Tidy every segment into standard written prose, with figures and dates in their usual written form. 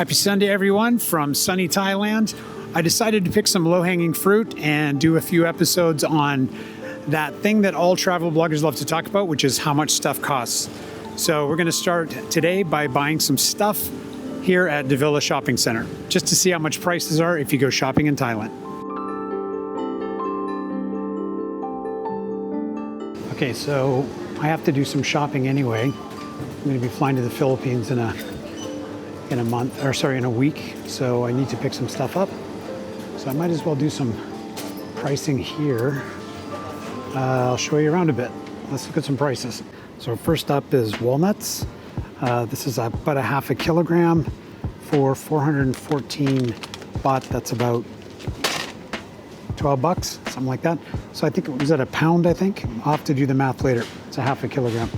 Happy Sunday, everyone, from sunny Thailand. I decided to pick some low-hanging fruit and do a few episodes on that thing that all travel bloggers love to talk about, which is how much stuff costs. So we're going to start today by buying some stuff here at the Villa Shopping Center, just to see how much prices are if you go shopping in Thailand. Okay, so I have to do some shopping anyway. I'm going to be flying to the Philippines in a week, so I need to pick some stuff up. So I might as well do some pricing here. I'll show you around a bit. Let's look at some prices. So first up is walnuts. This is about a half a kilogram for 414 baht. That's about 12 bucks, something like that. So I think it was at a pound, I think. I'll have to do the math later. It's a half a kilogram.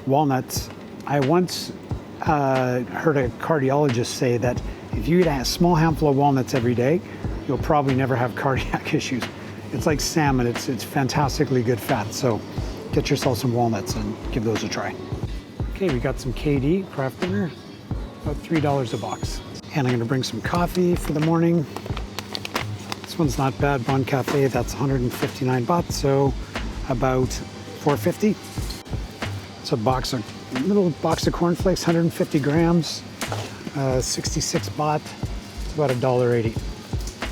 Walnuts. I once heard a cardiologist say that if you eat a small handful of walnuts every day, you'll probably never have cardiac issues. It's like salmon. It's fantastically good fat. So get yourself some walnuts and give those a try. Okay, we got some KD, Kraft dinner, about $3 a box. And I'm gonna bring some coffee for the morning. This one's not bad, Bon Cafe, that's 159 baht, so about 450. It's a little box of cornflakes, 150 grams, 66 baht. It's about $1.80.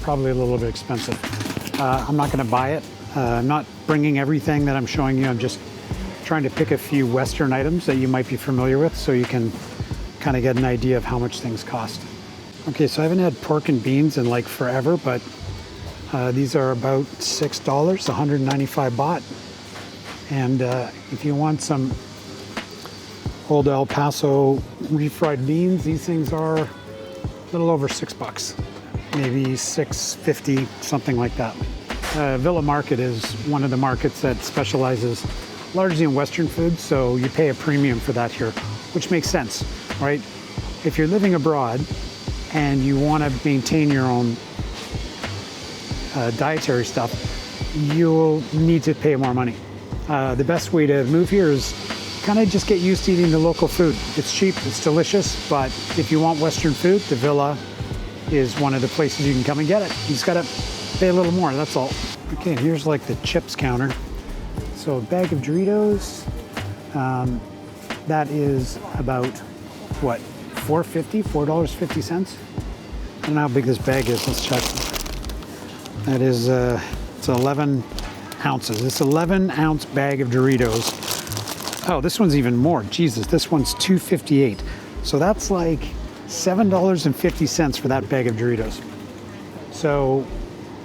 Probably a little bit expensive. I'm not gonna buy it. I'm not bringing everything that I'm showing you. I'm just trying to pick a few Western items that you might be familiar with so you can kind of get an idea of how much things cost. Okay, so I haven't had pork and beans in like forever, but these are about $6, 195 baht. And if you want some old El Paso refried beans, these things are a little over $6, maybe $6.50, something like that. Villa Market is one of the markets that specializes largely in Western food, so you pay a premium for that here, which makes sense, right? If you're living abroad and you want to maintain your own dietary stuff, you'll need to pay more money. The best way to move here is kind of just get used to eating the local food. It's cheap, it's delicious, but if you want Western food, the Villa is one of the places you can come and get it. You just gotta pay a little more, that's all. Okay, and here's like the chips counter. So a bag of Doritos, that is about, what, $4.50? I don't know how big this bag is, let's check. That is, it's 11 ounces. This 11-ounce bag of Doritos. Oh, this one's even more. Jesus, this one's $2.58. So that's like $7.50 for that bag of Doritos. So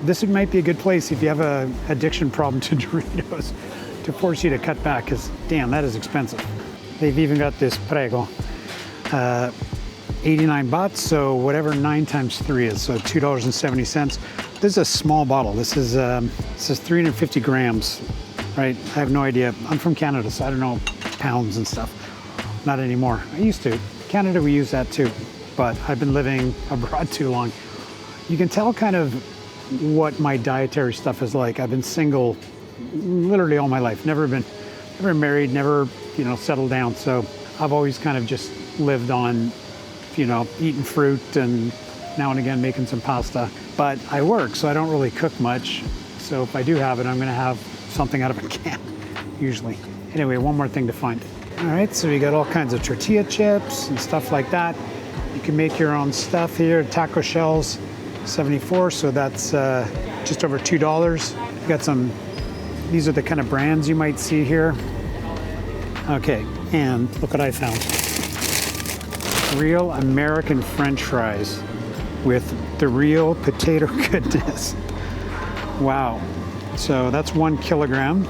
this might be a good place if you have an addiction problem to Doritos to force you to cut back, because damn, that is expensive. They've even got this prego, 89 baht, so whatever 9 times 3 is, so $2.70. This is a small bottle. This is 350 grams, right? I have no idea. I'm from Canada, so I don't know pounds and stuff. Not anymore. I used to. Canada, we use that too, but I've been living abroad too long. You can tell kind of what my dietary stuff is like. I've been single literally all my life. Never married, never, settled down. So I've always kind of just lived on, eating fruit and now and again making some pasta. But I work, so I don't really cook much. So if I do have it, I'm gonna have something out of a can, usually. Anyway, one more thing to find. All right, so you got all kinds of tortilla chips and stuff like that. You can make your own stuff here. Taco shells, 74, so that's just over $2. You got these are the kind of brands you might see here. Okay, and look what I found. Real American French fries with the real potato goodness. Wow. So that's 1 kilogram.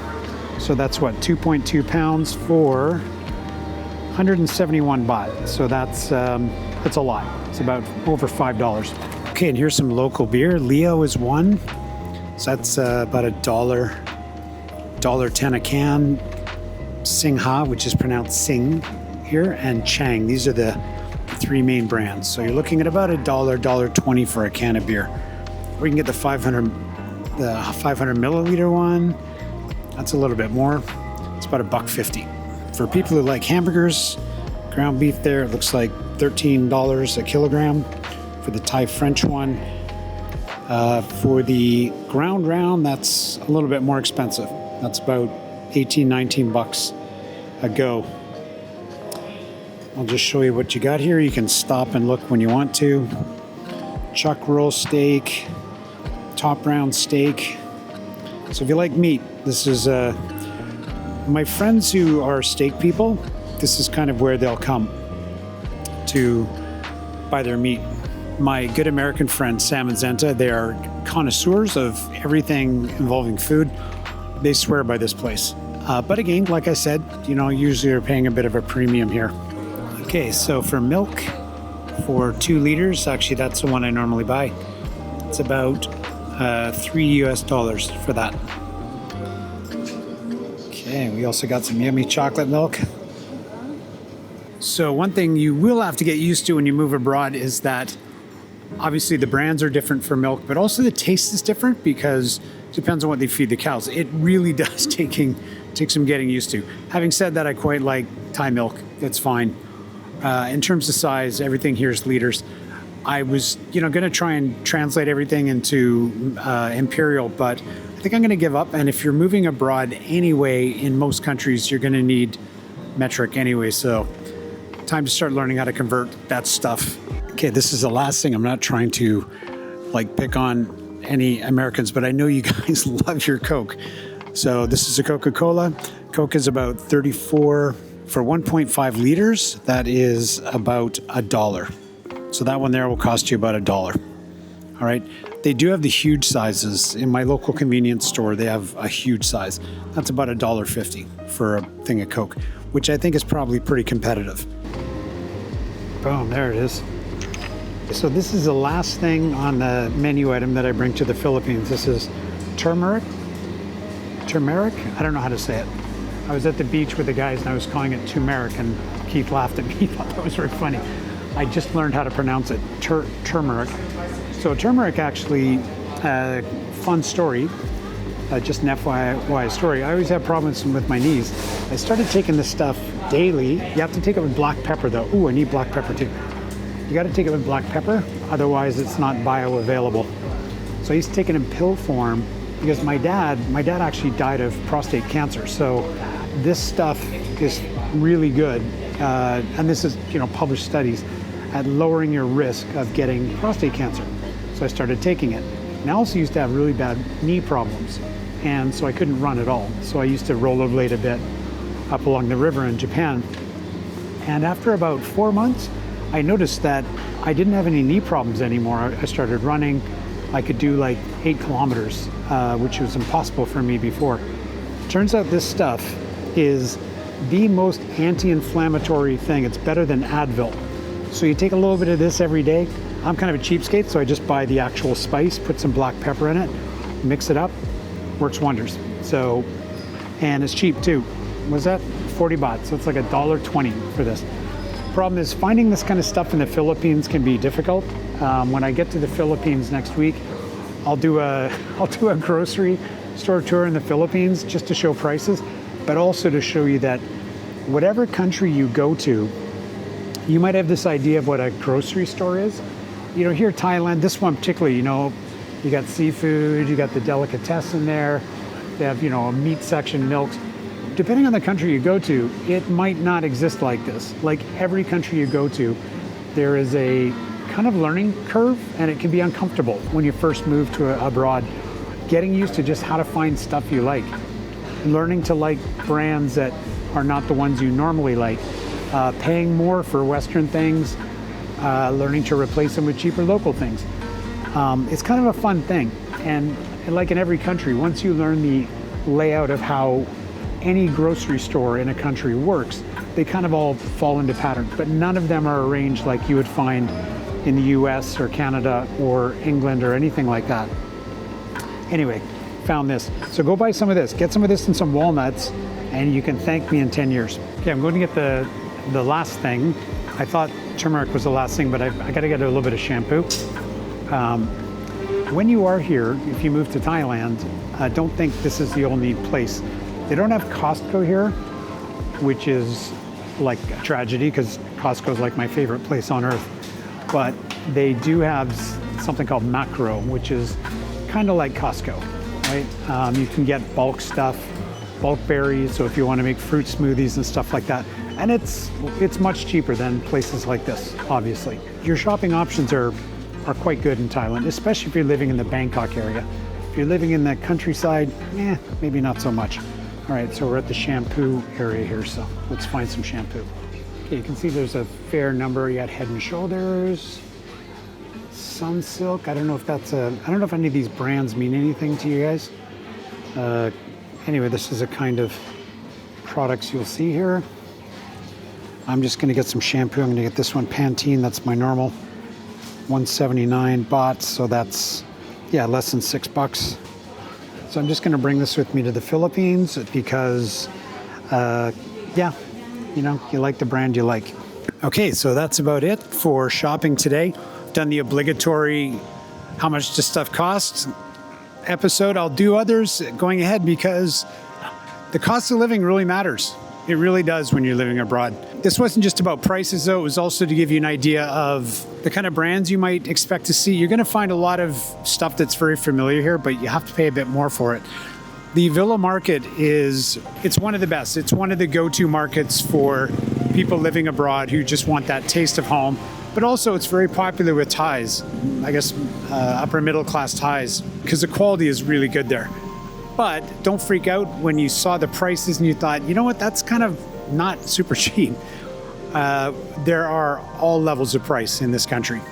So that's what, 2.2 pounds for 171 baht. So that's a lot. It's about over $5. Okay, and here's some local beer. Leo is one. So that's about $1.10 a can. Singha, which is pronounced Sing here, and Chang. These are the 3 main brands. So you're looking at about $1.20 for a can of beer. Or you can get the 500 milliliter one. That's a little bit more. It's about $1.50. For people who like hamburgers, ground beef there, it looks like $13 a kilogram for the Thai French one. For the ground round, that's a little bit more expensive. That's about 18, 19 bucks a go. I'll just show you what you got here. You can stop and look when you want to. Chuck roll steak, top round steak. So if you like meat, this is my friends who are steak people, this is kind of where they'll come to buy their meat. My good American friend Sam and Zenta, they are connoisseurs of everything involving food. They swear by this place. But again, like I said, you know, usually you're paying a bit of a premium here. Okay, so for milk, for 2 liters, actually that's the one I normally buy. It's about $3 for that. Okay, we also got some yummy chocolate milk. So one thing you will have to get used to when you move abroad is that obviously the brands are different for milk, but also the taste is different because it depends on what they feed the cows. It really does take some getting used to. Having said that, I quite like Thai milk. It's fine. In terms of size, everything here is liters. I was, going to try and translate everything into imperial, but I think I'm going to give up. And if you're moving abroad anyway, in most countries, you're going to need metric anyway. So time to start learning how to convert that stuff. Okay, this is the last thing. I'm not trying to pick on any Americans, but I know you guys love your Coke. So this is a Coca-Cola. Coke is about 34 for 1.5 liters. That is about $1. So that one there will cost you about $1. All right. They do have the huge sizes. In my local convenience store, they have a huge size. That's about $1.50 for a thing of Coke, which I think is probably pretty competitive. Boom, there it is. So this is the last thing on the menu item that I bring to the Philippines. This is turmeric. Turmeric? I don't know how to say it. I was at the beach with the guys and I was calling it turmeric, and Keith laughed at me. He thought that was very funny. I just learned how to pronounce it, turmeric. So turmeric actually, fun story, just an FYI story. I always have problems with my knees. I started taking this stuff daily. You have to take it with black pepper though. Ooh, I need black pepper too. You got to take it with black pepper, otherwise it's not bioavailable. So I used to take it in pill form because my dad actually died of prostate cancer. So this stuff is really good, and this is published studies at lowering your risk of getting prostate cancer. So I started taking it. And I also used to have really bad knee problems, and so I couldn't run at all. So I used to rollerblade a bit up along the river in Japan. And after about 4 months, I noticed that I didn't have any knee problems anymore. I started running. I could do 8 kilometers, which was impossible for me before. Turns out this stuff is the most anti-inflammatory thing. It's better than Advil. So you take a little bit of this every day. I'm kind of a cheapskate, so I just buy the actual spice, put some black pepper in it, mix it up, works wonders. So, and it's cheap too. Was that 40 baht? So it's like $1.20 for this. Problem is finding this kind of stuff in the Philippines can be difficult. When I get to the Philippines next week, I'll do a grocery store tour in the Philippines just to show prices, but also to show you that whatever country you go to, you might have this idea of what a grocery store is. Here Thailand, this one particularly, you got seafood, you got the delicatessen there, they have, a meat section, milks. Depending on the country you go to, it might not exist like this. Like every country you go to, there is a kind of learning curve, and it can be uncomfortable when you first move to abroad. Getting used to just how to find stuff you like. Learning to like brands that are not the ones you normally like. Paying more for Western things. Learning to replace them with cheaper local things. It's kind of a fun thing. And like in every country, once you learn the layout of how any grocery store in a country works, they kind of all fall into patterns, but none of them are arranged like you would find in the US or Canada or England or anything like that. Anyway, found this. So go buy some of this. Get some of this and some walnuts, and you can thank me in 10 years. Okay, I'm going to get the last thing. I thought turmeric was the last thing, but I got to get a little bit of shampoo. When you are here, if you move to Thailand, don't think this is the only place. They don't have Costco here, which is like tragedy because Costco is like my favorite place on earth. But they do have something called macro, which is kind of like Costco, right? You can get bulk stuff, bulk berries, so if you want to make fruit smoothies and stuff like that. And it's much cheaper than places like this, obviously. Your shopping options are quite good in Thailand, especially if you're living in the Bangkok area. If you're living in the countryside, maybe not so much. All right, so we're at the shampoo area here, so let's find some shampoo. Okay, you can see there's a fair number. You got Head and Shoulders, Sunsilk. I don't know if any of these brands mean anything to you guys. Anyway, this is a kind of products you'll see here. I'm just gonna get some shampoo. I'm gonna get this one, Pantene. That's my normal 179 baht, so that's less than $6. So I'm just gonna bring this with me to the Philippines because you like the brand you like. Okay, so that's about it for shopping today. Done the obligatory how much does stuff cost episode. I'll do others going ahead because the cost of living really matters. It really does when you're living abroad. This wasn't just about prices though, it was also to give you an idea of the kind of brands you might expect to see. You're gonna find a lot of stuff that's very familiar here, but you have to pay a bit more for it. The Villa Market it's one of the best. It's one of the go-to markets for people living abroad who just want that taste of home. But also it's very popular with Thais, I guess upper middle class Thais, because the quality is really good there. But don't freak out when you saw the prices and you thought, you know what, that's kind of not super cheap. There are all levels of price in this country.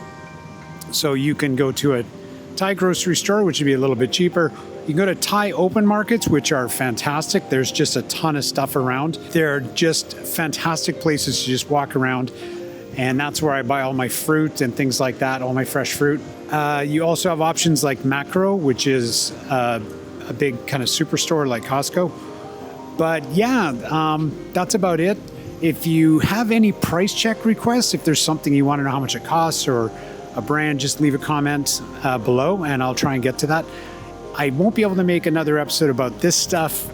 So you can go to a Thai grocery store, which would be a little bit cheaper. You can go to Thai open markets, which are fantastic. There's just a ton of stuff around. They're just fantastic places to just walk around. And that's where I buy all my fruit and things like that, all my fresh fruit. You also have options like Macro, which is a big kind of superstore like Costco. But that's about it. If you have any price check requests, if there's something you want to know how much it costs or a brand, just leave a comment below and I'll try and get to that. I won't be able to make another episode about this stuff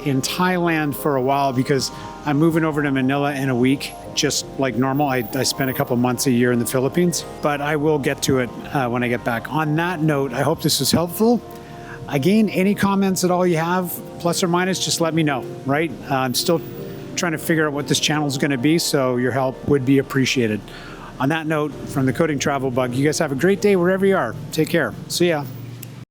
in Thailand for a while because I'm moving over to Manila in a week, just like normal. I spend a couple months a year in the Philippines, but I will get to it when I get back. On that note, I hope this was helpful. Again, any comments at all you have, plus or minus, just let me know, right? I'm still trying to figure out what this channel is going to be, so your help would be appreciated. On that note, from the Coding Travelbug, you guys have a great day wherever you are. Take care. See ya.